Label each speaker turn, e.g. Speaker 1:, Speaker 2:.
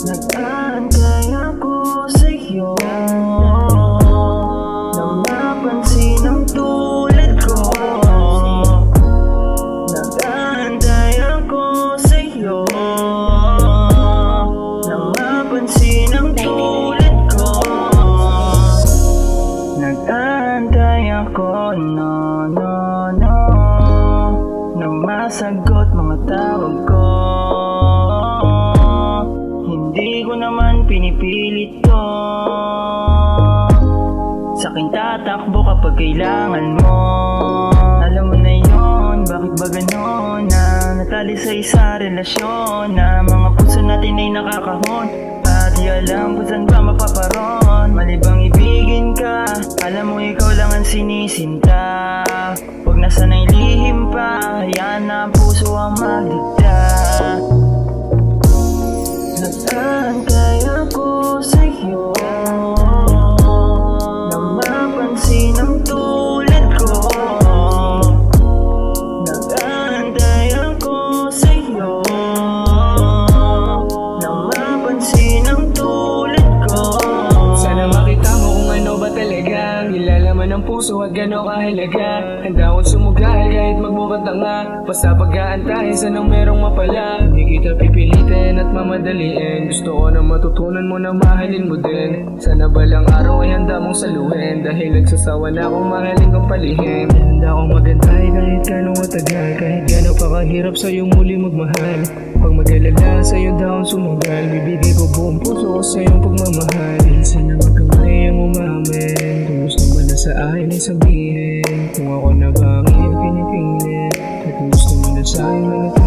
Speaker 1: Nag-aantay ako sa'yo na mapansin ang tulad ko. Nag-aantay ako sa'yo na mapansin ang tulad ko. Nag-aantay ako, no, no, no, na masagot mga tawag ko. Hindi ko naman pinipilit to, sa'kin tatakbo kapag kailangan mo. Alam mo na yon, bakit ba ganon na natali sa isang relasyon, na mga puso natin ay nakakahon at di alam kung saan ba mapaparon. Malibang ibigin ka, alam mo ikaw lang ang sinisinta. Huwag na sana'y lihim pa, hayaan na ang puso ang magdikta. Nag-aantay ako sa'yo na mapansin ang tulad ko. Nag-aantay ako sa'yo na mapansin ang tulad ko.
Speaker 2: Sana makita mo kung ano ba talaga ang ilalaman ng puso at gano'n kahalaga. Handa akong sumugal kahit magmukhang tanga, basta pag-aantay sanang merong mapala. Hindi kita pipilitin at mamadaliin, gusto ko na matutunan mo na mahalin mo din. Sana balang araw ay handa mong saluhin, dahil nagsasawa na akong mahalin kong palihim. Handa akong magantay kahit gano'ng matagal, kahit gano'n pa kahirap sa'yo muli magmahal. Pag mag-alala sa'yo daw ang sumugal, bibigay ko buong puso ko sa'yong pagmamahal. Minsan na magkamay ang umamin, kung gusto mo na sa akin ay sabihin, kung ako na ba ang iyong pinipilit, at kung gusto mo na sa'kin